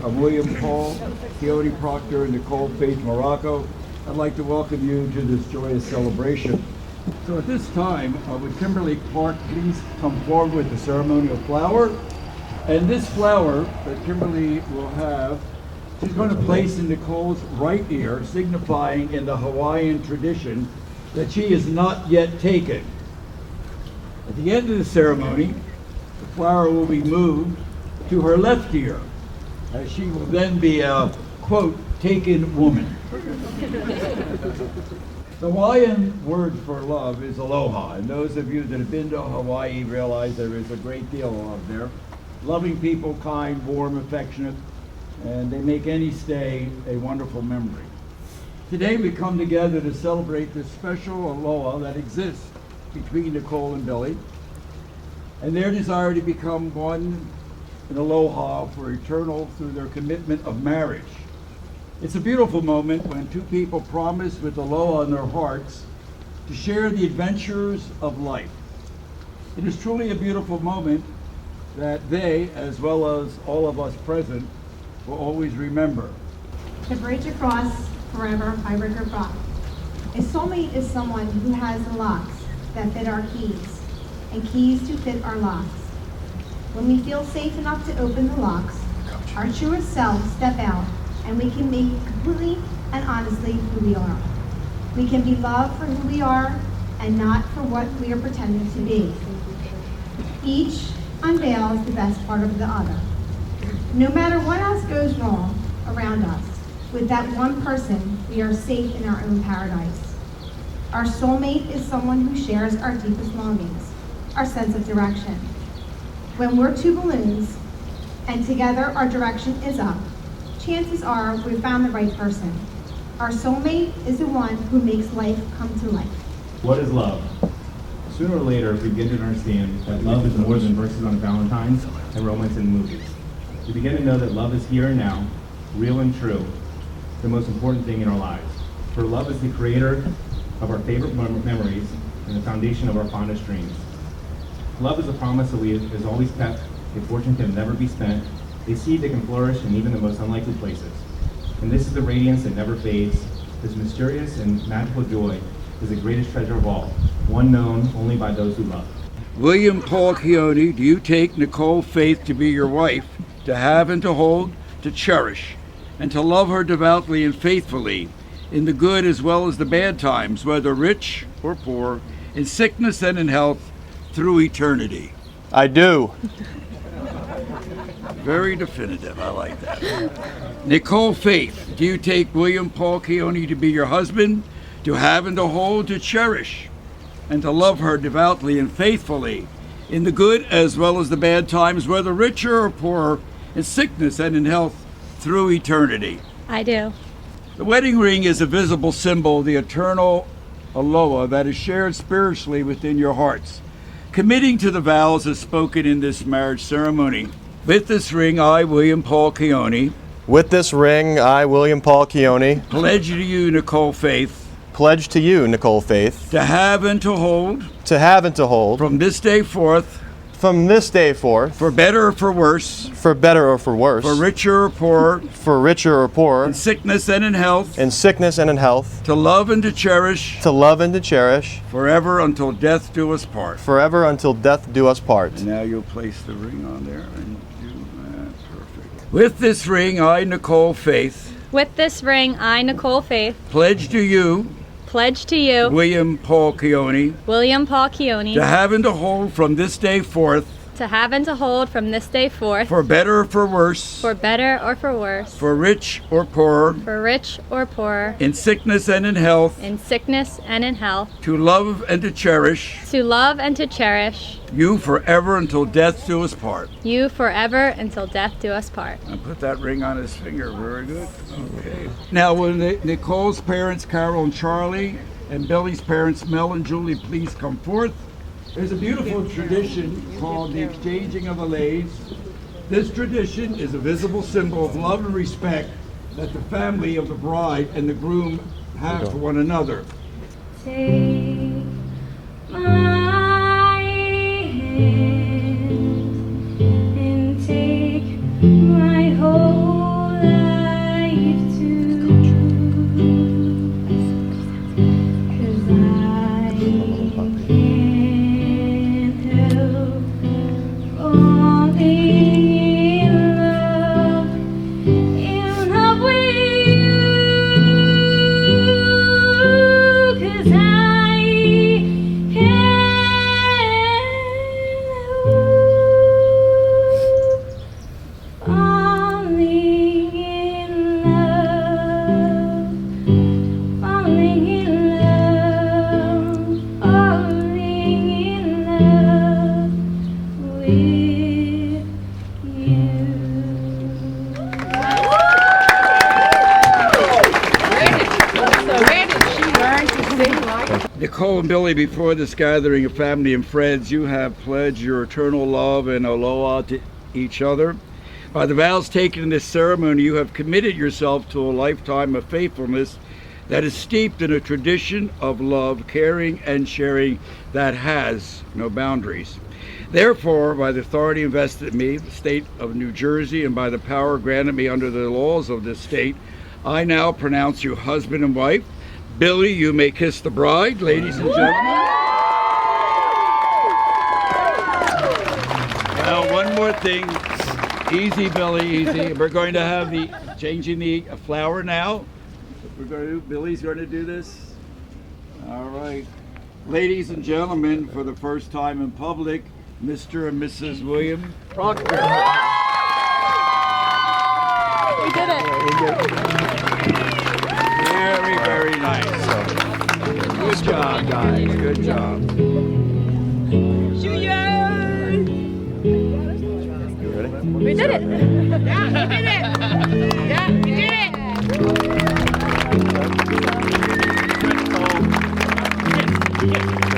I'm William Paul, Keone Proctor, and Nicole Faith Morocco. I'd like to welcome you to this joyous celebration. So at this time, would Kimberly Clark please come forward with the ceremonial flower? And this flower that Kimberly will have, she's going to place in Nicole's right ear, signifying in the Hawaiian tradition that she is not yet taken. At the end of the ceremony, the flower will be moved to her left ear, as she will then be a, quote, taken woman. The Hawaiian word for love is aloha, and those of you that have been to Hawaii realize there is a great deal of love there. Loving people, kind, warm, affectionate, and they make any stay a wonderful memory. Today we come together to celebrate this special aloha that exists between Nicole and Billy, and their desire to become one in aloha for eternal through their commitment of marriage. It's a beautiful moment when two people promise with aloha in their hearts to share the adventures of life. It is truly a beautiful moment that they, as well as all of us present, will always remember. The bridge across forever by Ricker Brock. A soulmate is someone who has the locks that fit our keys, and keys to fit our locks. When we feel safe enough to open the locks, our truest selves step out, and we can be completely and honestly who we are. We can be loved for who we are and not for what we are pretending to be. Each unveils the best part of the other. No matter what else goes wrong around us, with that one person, we are safe in our own paradise. Our soulmate is someone who shares our deepest longings, our sense of direction. When we're two balloons, and together our direction is up, chances are we've found the right person. Our soulmate is the one who makes life come to life. What is love? Sooner or later, we begin to understand that love is more than verses on Valentine's and romance in movies. We begin to know that love is here and now, real and true, the most important thing in our lives. For love is the creator of our favorite memories and the foundation of our fondest dreams. Love is a promise that is always kept, a fortune can never be spent, a seed that can flourish in even the most unlikely places. And this is the radiance that never fades. This mysterious and magical joy is the greatest treasure of all, one known only by those who love. William Paul Keone, do you take Nicole Faith to be your wife, to have and to hold, to cherish, and to love her devoutly and faithfully, in the good as well as the bad times, whether rich or poor, in sickness and in health, through eternity? I do. Very definitive, I like that. Nicole Faith, do you take William Paul Keone to be your husband, to have and to hold, to cherish, and to love her devoutly and faithfully, in the good as well as the bad times, whether richer or poorer, in sickness and in health, through eternity? I do. The wedding ring is a visible symbol of the eternal aloha that is shared spiritually within your hearts, committing to the vows as spoken in this marriage ceremony. With this ring, I, William Paul Keone, With this ring, I, William Paul Keone, pledge to you, Nicole Faith, pledge to you, Nicole Faith, to have and to hold, from this day forth, for better or for worse, for better or for worse, for richer or poorer, in sickness and in health, to love and to cherish, forever until death do us part. forever until death do us part. And now you'll place the ring on there and do that. Perfect. With this ring, I, Nicole Faith, With this ring, I, Nicole Faith, pledge to you, William Paul Keone, William Paul Keone, to have and to hold from this day forth, to have and to hold from this day forth, for better or for worse, for better or for worse, for rich or poorer, for rich or poor, in sickness and in health, in sickness and in health, to love and to cherish, you forever until death do us part. you forever until death do us part. And put that ring on his finger. Very good. Okay. Now, will Nicole's parents, Carol and Charlie, and Billy's parents, Mel and Julie, please come forth? There's a beautiful tradition called the exchanging of allays. This tradition is a visible symbol of love and respect that the family of the bride and the groom have for one another. Take my hand and take my whole and Billy, before this gathering of family and friends, you have pledged your eternal love and aloha to each other. By the vows taken in this ceremony, you have committed yourself to a lifetime of faithfulness that is steeped in a tradition of love, caring, and sharing that has no boundaries. Therefore, by the authority invested in me, the state of New Jersey, and by the power granted me under the laws of this state, I now pronounce you husband and wife. Billy, you may kiss the bride, ladies and gentlemen. Well, one more thing. Easy, Billy, easy. We're going to have the changing the flower now. Billy's going to do this. All right. Ladies and gentlemen, for the first time in public, Mr. and Mrs. William Proctor. We did it. Very, very nice. Good job, guys. Good job. We did it. Yeah, we did it. Yeah, we did it. Nicole. Yes.